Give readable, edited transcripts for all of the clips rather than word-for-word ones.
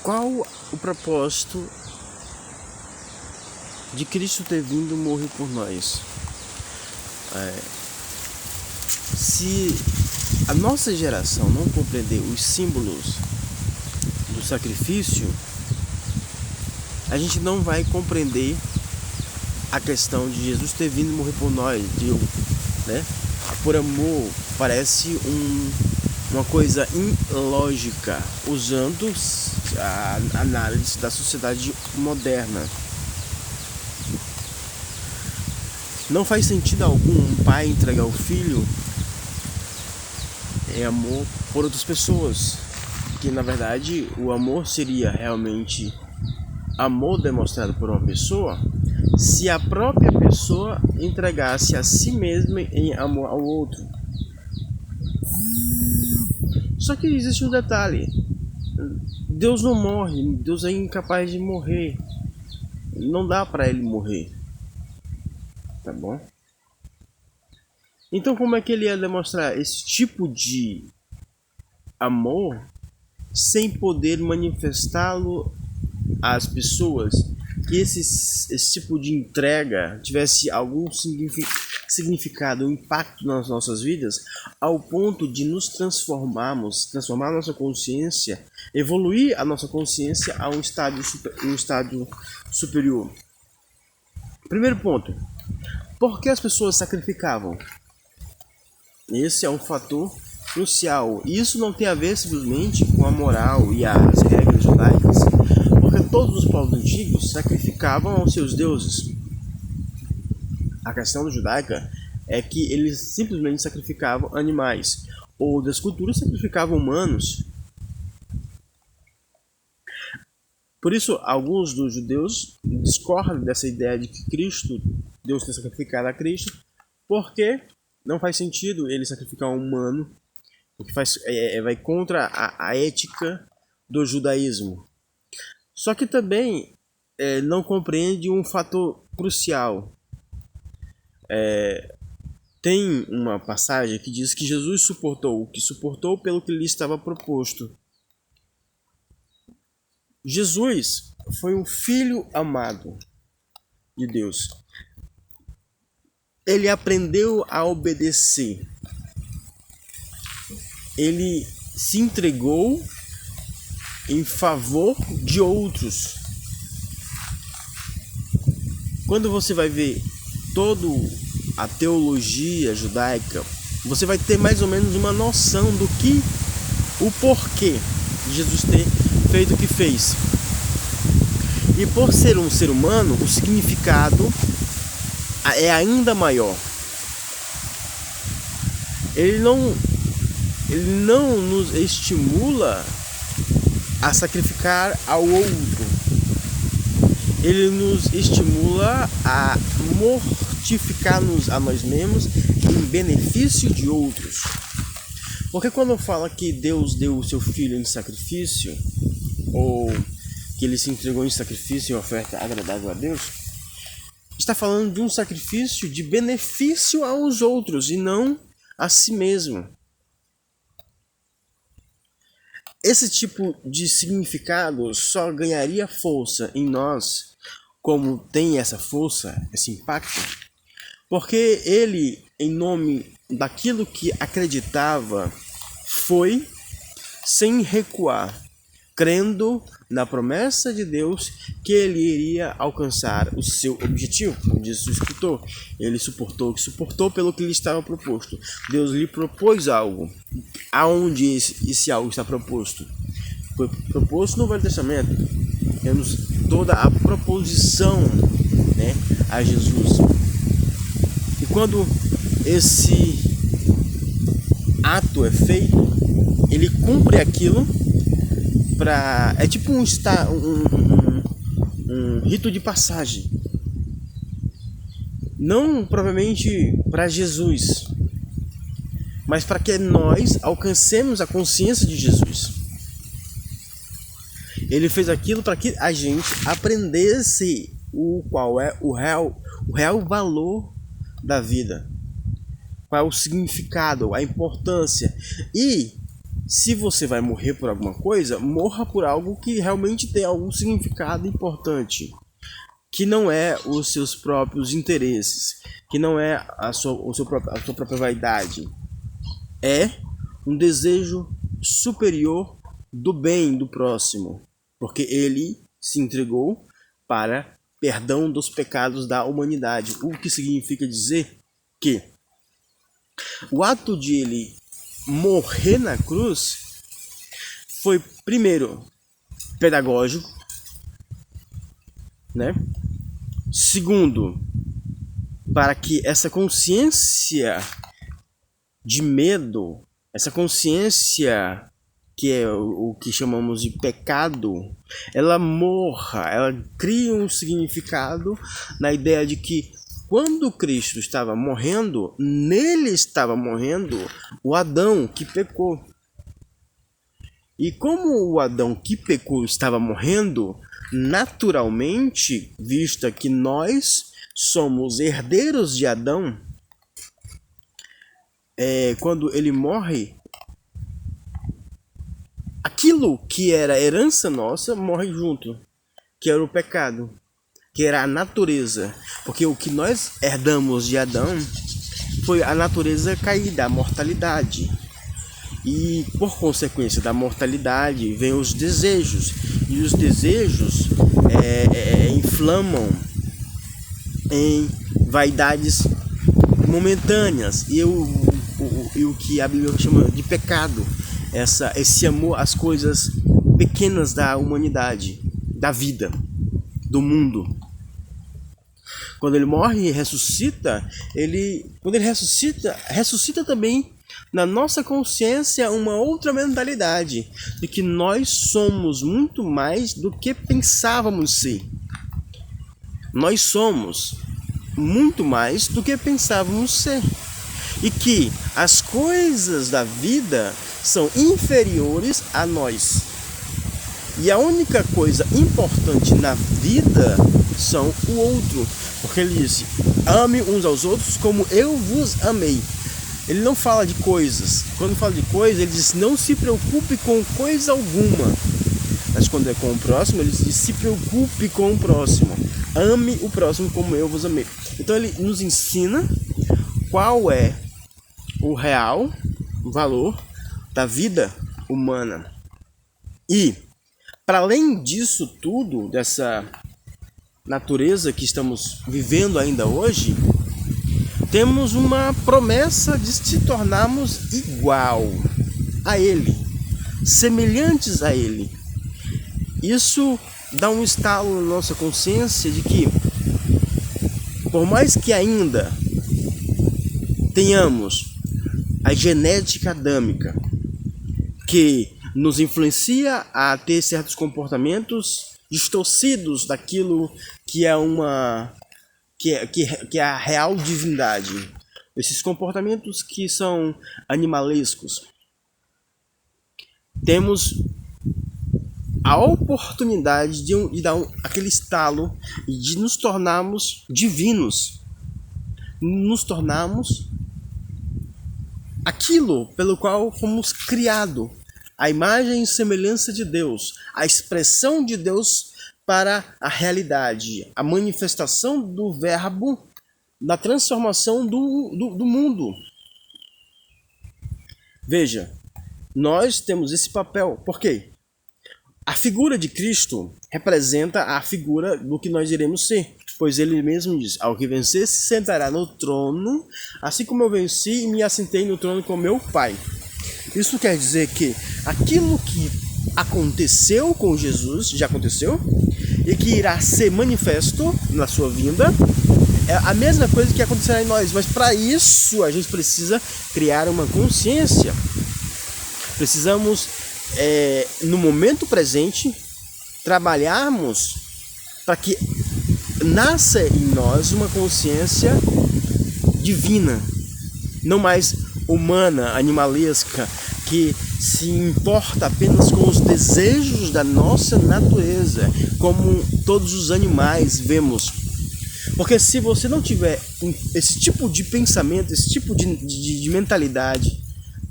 Qual o propósito de Cristo ter vindo morrer por nós? Se a nossa geração não compreender os símbolos do sacrifício, a gente não vai compreender a questão de Jesus ter vindo morrer por nós, né? Por amor, parece uma coisa ilógica, usando a análise da sociedade moderna. Não faz sentido algum um pai entregar o filho em amor por outras pessoas, que na verdade o amor seria realmente amor demonstrado por uma pessoa se a própria pessoa entregasse a si mesma em amor ao outro. Só que existe um detalhe: Deus não morre, Deus é incapaz de morrer, não dá para ele morrer, tá bom? Então como é que ele ia demonstrar esse tipo de amor sem poder manifestá-lo às pessoas? Que esse tipo de entrega tivesse algum significado, um impacto nas nossas vidas, ao ponto de nos transformar a nossa consciência, evoluir a nossa consciência a um estádio superior. Primeiro ponto: por que as pessoas sacrificavam? Esse é um fator crucial. Isso não tem a ver simplesmente com a moral e as regras judaicas, porque todos os povos antigos sacrificavam aos seus deuses. A questão judaica é que eles simplesmente sacrificavam animais. Outras culturas sacrificavam humanos. Por isso, alguns dos judeus discordam dessa ideia de que Deus ter sacrificado a Cristo, porque não faz sentido ele sacrificar um humano, o que vai contra a ética do judaísmo. Só que também não compreende um fator crucial. Tem uma passagem que diz que Jesus suportou o que suportou pelo que lhe estava proposto. Jesus foi um filho amado de Deus. Ele aprendeu a obedecer. Ele se entregou em favor de outros. Quando você vai ver toda a teologia judaica, você vai ter mais ou menos uma noção do que, o porquê de Jesus ter feito o que fez. E por ser um ser humano, o significado é ainda maior. Ele não nos estimula a sacrificar ao outro. Ele nos estimula a mortificar-nos a nós mesmos em benefício de outros. Porque quando fala que Deus deu o seu filho em sacrifício, ou que ele se entregou em sacrifício em oferta agradável a Deus, está falando de um sacrifício de benefício aos outros e não a si mesmo. Esse tipo de significado só ganharia força em nós, como tem essa força, esse impacto, porque ele, em nome daquilo que acreditava, foi sem recuar, crendo na promessa de Deus que ele iria alcançar o seu objetivo. Como diz o escritor, ele suportou o que suportou pelo que lhe estava proposto. Deus lhe propôs algo. Aonde esse algo está proposto? Foi proposto no Velho Testamento. Temos toda a proposição, né, a Jesus. E quando esse ato é feito, ele cumpre aquilo. É tipo um rito de passagem. Não propriamente para Jesus, mas para que nós alcancemos a consciência de Jesus. Ele fez aquilo para que a gente aprendesse qual é o real valor da vida, qual é o significado, a importância. E se você vai morrer por alguma coisa, morra por algo que realmente tem algum significado importante, que não é os seus próprios interesses, que não é a sua própria vaidade. É um desejo superior do bem do próximo, porque ele se entregou para perdão dos pecados da humanidade, o que significa dizer que o ato de ele morrer na cruz foi, primeiro, pedagógico, né? Segundo, para que essa consciência de medo, essa consciência que é o que chamamos de pecado, ela morra, ela cria um significado na ideia de que quando Cristo estava morrendo, nele estava morrendo o Adão que pecou. E como o Adão que pecou estava morrendo, naturalmente, vista que nós somos herdeiros de Adão, quando ele morre, aquilo que era herança nossa morre junto, que era o pecado, que era a natureza. Porque o que nós herdamos de Adão foi a natureza caída, a mortalidade. E por consequência da mortalidade vem os desejos. E os desejos inflamam em vaidades momentâneas. E o que a Bíblia chama de pecado. Esse amor às coisas pequenas da humanidade, da vida, do mundo. Quando ele morre e ressuscita, quando ele ressuscita também na nossa consciência uma outra mentalidade, de que nós somos muito mais do que pensávamos ser. Nós somos muito mais do que pensávamos ser. E que as coisas da vida são inferiores a nós. E a única coisa importante na vida são o outro. Porque ele disse, ame uns aos outros como eu vos amei. Ele não fala de coisas. Quando fala de coisas, ele diz, não se preocupe com coisa alguma. Mas quando é com o próximo, ele diz, se preocupe com o próximo. Ame o próximo como eu vos amei. Então ele nos ensina qual é o real valor da vida humana. E, para além disso tudo, dessa natureza que estamos vivendo ainda hoje, temos uma promessa de se tornarmos igual a Ele, semelhantes a Ele. Isso dá um estalo na nossa consciência de que, por mais que ainda tenhamos a genética adâmica, que nos influencia a ter certos comportamentos distorcidos daquilo que é que é a real divindade. Esses comportamentos que são animalescos. Temos a oportunidade de dar aquele estalo e de nos tornarmos divinos. Nos tornarmos aquilo pelo qual fomos criados, a imagem e semelhança de Deus, a expressão de Deus para a realidade, a manifestação do verbo na transformação do mundo. Veja, nós temos esse papel, por quê? A figura de Cristo representa a figura do que nós iremos ser, pois ele mesmo diz, ao que vencer se sentará no trono, assim como eu venci e me assentei no trono com meu Pai. Isso quer dizer que aquilo que aconteceu com Jesus, já aconteceu, e que irá ser manifesto na sua vinda, é a mesma coisa que acontecerá em nós, mas para isso a gente precisa criar uma consciência. Precisamos, no momento presente, trabalharmos para que nasça em nós uma consciência divina, não mais humana, animalesca, que se importa apenas com os desejos da nossa natureza, como todos os animais vemos. Porque se você não tiver esse tipo de pensamento, esse tipo de mentalidade,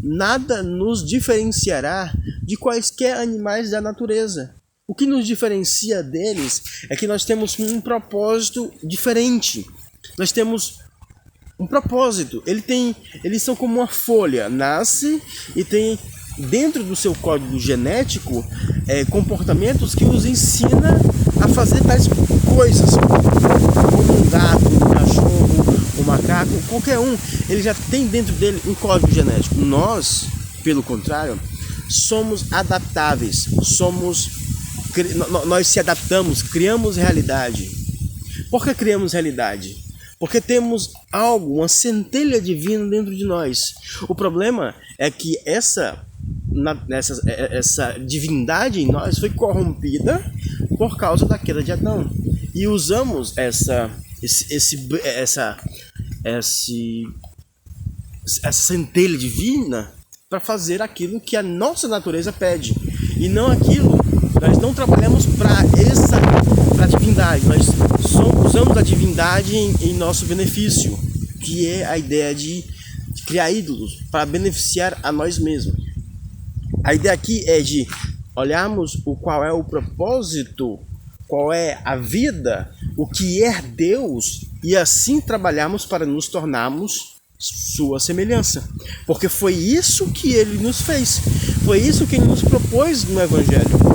nada nos diferenciará de quaisquer animais da natureza. O que nos diferencia deles é que nós temos um propósito diferente. Nós temos um propósito. Eles são como uma folha, nasce e tem dentro do seu código genético comportamentos que os ensina a fazer tais coisas. Como um gato, um cachorro, um macaco, qualquer um, ele já tem dentro dele um código genético. Nós, pelo contrário, somos adaptáveis, nós se adaptamos, criamos realidade. Por que criamos realidade? Porque temos algo, uma centelha divina dentro de nós. O problema é que essa divindade em nós foi corrompida por causa da queda de Adão. E usamos essa centelha divina para fazer aquilo que a nossa natureza pede. E não aquilo, nós não trabalhamos para a divindade, nós usamos a divindade em nosso benefício, que é a ideia de criar ídolos para beneficiar a nós mesmos. A ideia aqui é de olharmos qual é o propósito, qual é a vida, o que é Deus, e assim trabalharmos para nos tornarmos sua semelhança. Porque foi isso que ele nos fez, foi isso que ele nos propôs no Evangelho.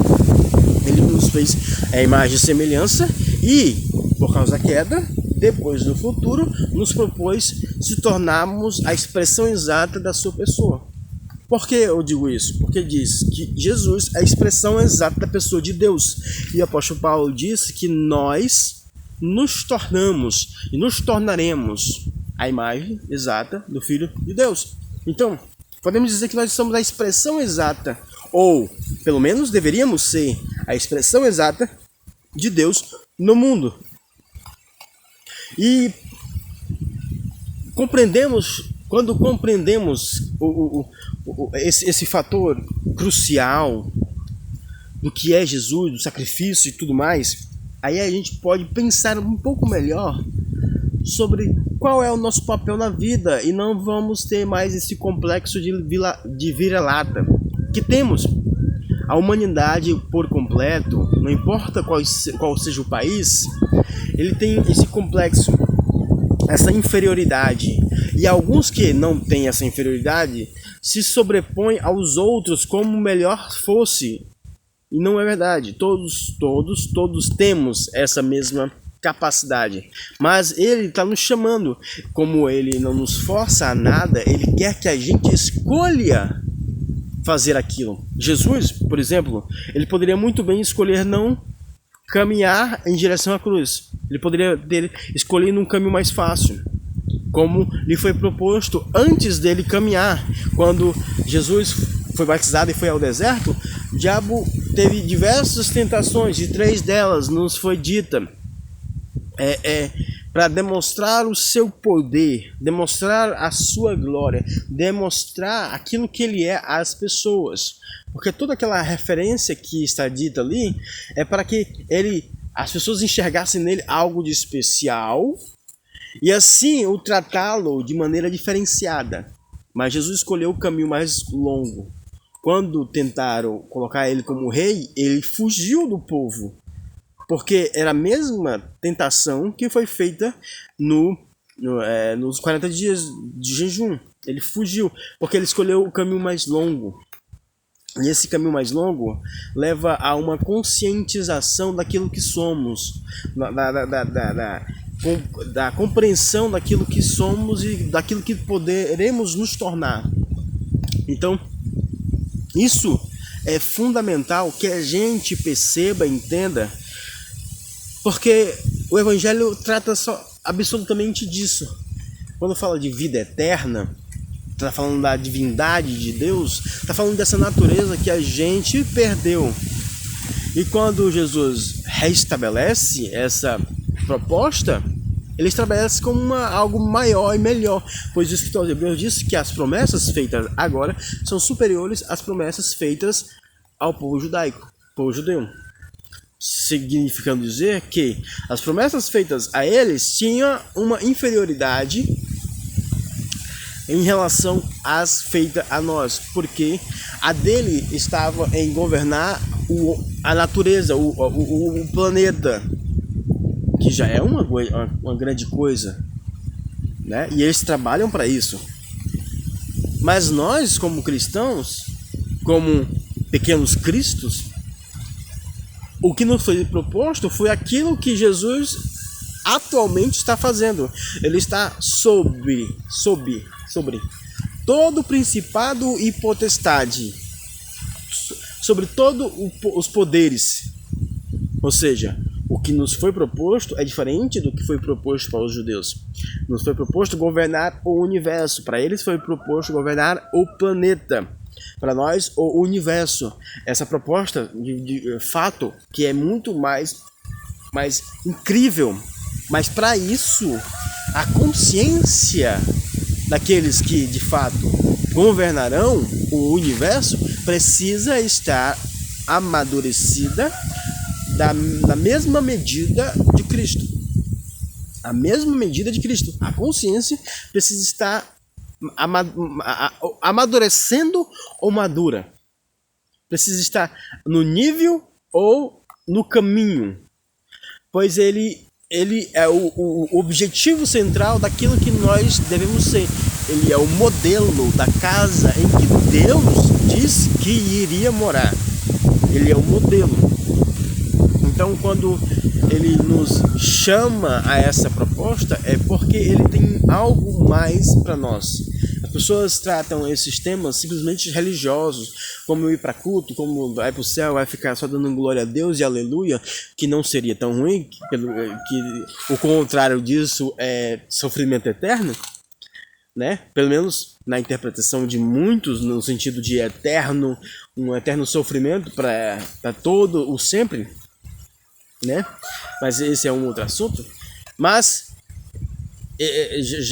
Ele nos fez a imagem e semelhança e, por causa da queda, depois no futuro, nos propôs se tornarmos a expressão exata da sua pessoa. Por que eu digo isso? Porque diz que Jesus é a expressão exata da pessoa de Deus. E o apóstolo Paulo disse que nós nos tornamos e nos tornaremos a imagem exata do Filho de Deus. Então, podemos dizer que nós somos a expressão exata, ou pelo menos deveríamos ser a expressão exata de Deus no mundo. E quando compreendemos esse fator crucial do que é Jesus, do sacrifício e tudo mais, aí a gente pode pensar um pouco melhor sobre qual é o nosso papel na vida e não vamos ter mais esse complexo de vira-lata que temos. A humanidade por completo, não importa qual seja o país, ele tem esse complexo, essa inferioridade. E alguns que não têm essa inferioridade se sobrepõem aos outros como melhor fosse. E não é verdade. Todos temos essa mesma capacidade. Mas ele está nos chamando. Como ele não nos força a nada, ele quer que a gente escolha fazer aquilo. Jesus, por exemplo, ele poderia muito bem escolher não caminhar em direção à cruz. Ele poderia ter escolhido um caminho mais fácil, como lhe foi proposto antes dele caminhar. Quando Jesus foi batizado e foi ao deserto, o diabo teve diversas tentações, e 3 delas nos foi dita para demonstrar o seu poder, demonstrar a sua glória, demonstrar aquilo que ele é às pessoas. Porque toda aquela referência que está dita ali é para que as pessoas enxergassem nele algo de especial e assim o tratá-lo de maneira diferenciada. Mas Jesus escolheu o caminho mais longo. Quando tentaram colocar ele como rei, ele fugiu do povo. Porque era a mesma tentação que foi feita nos 40 dias de jejum. Ele fugiu, porque ele escolheu o caminho mais longo. E esse caminho mais longo leva a uma conscientização daquilo que somos, da compreensão daquilo que somos e daquilo que poderemos nos tornar. Então, isso é fundamental que a gente perceba e entenda, porque o Evangelho trata absolutamente disso. Quando fala de vida eterna, está falando da divindade de Deus, está falando dessa natureza que a gente perdeu. E quando Jesus restabelece essa proposta, ele estabelece como algo maior e melhor, pois o escritor de Hebreus diz que as promessas feitas agora são superiores às promessas feitas ao povo judaico, povo judeu. Significando dizer que as promessas feitas a eles tinham uma inferioridade em relação às feitas a nós, porque a dele estava em governar a natureza, o planeta, que já é uma grande coisa, né? E eles trabalham para isso. Mas nós, como cristãos, como pequenos cristos, o que nos foi proposto foi aquilo que Jesus atualmente está fazendo. Ele está sobre todo principado e potestade, sobre todos os poderes. Ou seja, o que nos foi proposto é diferente do que foi proposto para os judeus. Nos foi proposto governar o universo. Para eles foi proposto governar o planeta. Para nós, o universo. Essa proposta de fato que é muito mais incrível. Mas para isso, a consciência daqueles que de fato governarão o universo precisa estar amadurecida da mesma medida de Cristo. A mesma medida de Cristo. A consciência precisa estar amadurecendo ou madura. Precisa estar no nível ou no caminho. Pois ele é o objetivo central daquilo que nós devemos ser. Ele é o modelo da casa em que Deus disse que iria morar. Ele é o modelo. Então, quando ele nos chama a essa proposta, é porque ele tem algo mais para nós. As pessoas tratam esses temas simplesmente religiosos, como ir para culto, como vai para o céu, vai ficar só dando glória a Deus e aleluia, que não seria tão ruim, que o contrário disso é sofrimento eterno, né? Pelo menos na interpretação de muitos, no sentido de eterno, um eterno sofrimento para todo o sempre, né? Mas esse é um outro assunto. Mas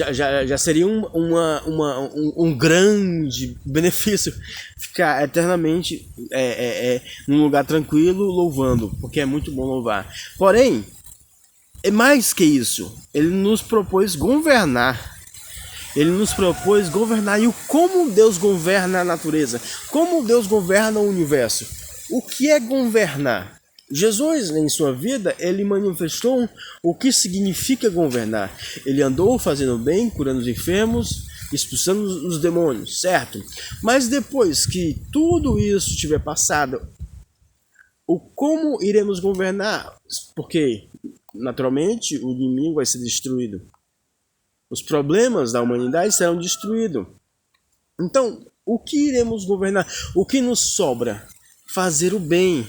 já seria um grande benefício ficar eternamente num lugar tranquilo louvando, porque é muito bom louvar. Porém, é mais que isso. Ele nos propôs governar. Ele nos propôs governar. E como Deus governa a natureza? Como Deus governa o universo? O que é governar? Jesus, em sua vida, ele manifestou o que significa governar. Ele andou fazendo bem, curando os enfermos, expulsando os demônios, certo? Mas depois que tudo isso tiver passado, como iremos governar? Porque, naturalmente, o inimigo vai ser destruído. Os problemas da humanidade serão destruídos. Então, o que iremos governar? O que nos sobra? Fazer o bem.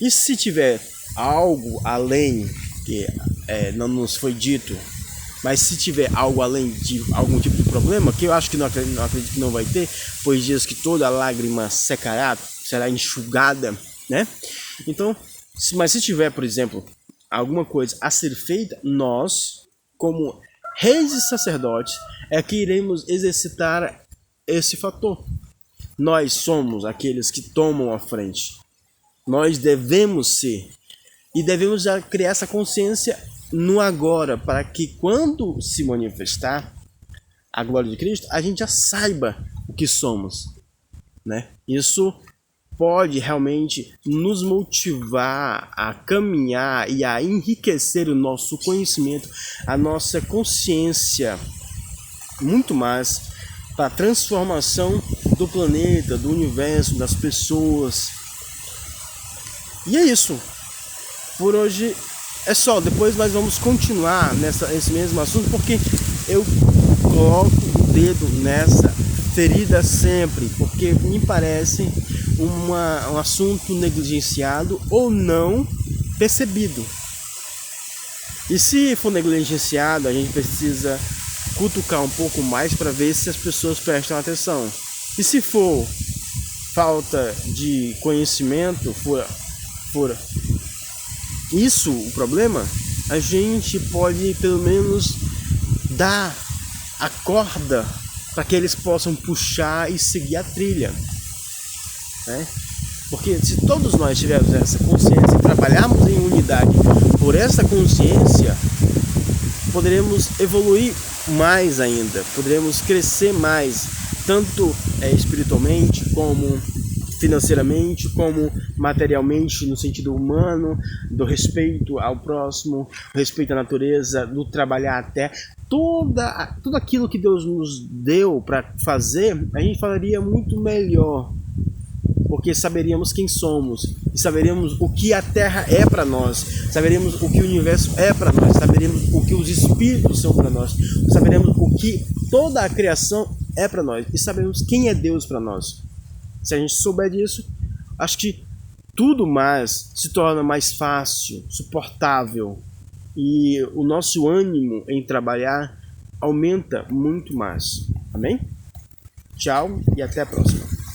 E se tiver algo além que não nos foi dito, mas se tiver algo além de algum tipo de problema, que eu acho que não acredito que não vai ter, pois diz que toda lágrima secará, será enxugada, né? Então, mas se tiver, por exemplo, alguma coisa a ser feita, nós, como reis e sacerdotes, é que iremos exercitar esse fator. Nós somos aqueles que tomam a frente. Nós devemos ser. E devemos já criar essa consciência no agora, para que quando se manifestar a glória de Cristo, a gente já saiba o que somos, né? Isso pode realmente nos motivar a caminhar e a enriquecer o nosso conhecimento, a nossa consciência, muito mais para a transformação do planeta, do universo, das pessoas. E é isso. Por hoje é só. Depois nós vamos continuar nesse mesmo assunto, porque eu coloco o dedo nessa ferida sempre, porque me parece um assunto negligenciado ou não percebido. E se for negligenciado, a gente precisa cutucar um pouco mais para ver se as pessoas prestam atenção. E se for falta de conhecimento, for isso o problema, a gente pode pelo menos dar a corda para que eles possam puxar e seguir a trilha, né? Porque se todos nós tivermos essa consciência e trabalharmos em unidade por essa consciência, poderemos evoluir mais ainda, poderemos crescer mais, tanto espiritualmente, como financeiramente, como materialmente, no sentido humano, do respeito ao próximo, respeito à natureza, do trabalhar a terra. Tudo aquilo que Deus nos deu para fazer, a gente faria muito melhor, porque saberíamos quem somos, e saberíamos o que a Terra é para nós, saberíamos o que o universo é para nós, saberíamos o que os espíritos são para nós, saberíamos o que toda a criação é para nós, e saberemos quem é Deus para nós. Se a gente souber disso, acho que tudo mais se torna mais fácil, suportável, e o nosso ânimo em trabalhar aumenta muito mais. Amém? Tchau e até a próxima.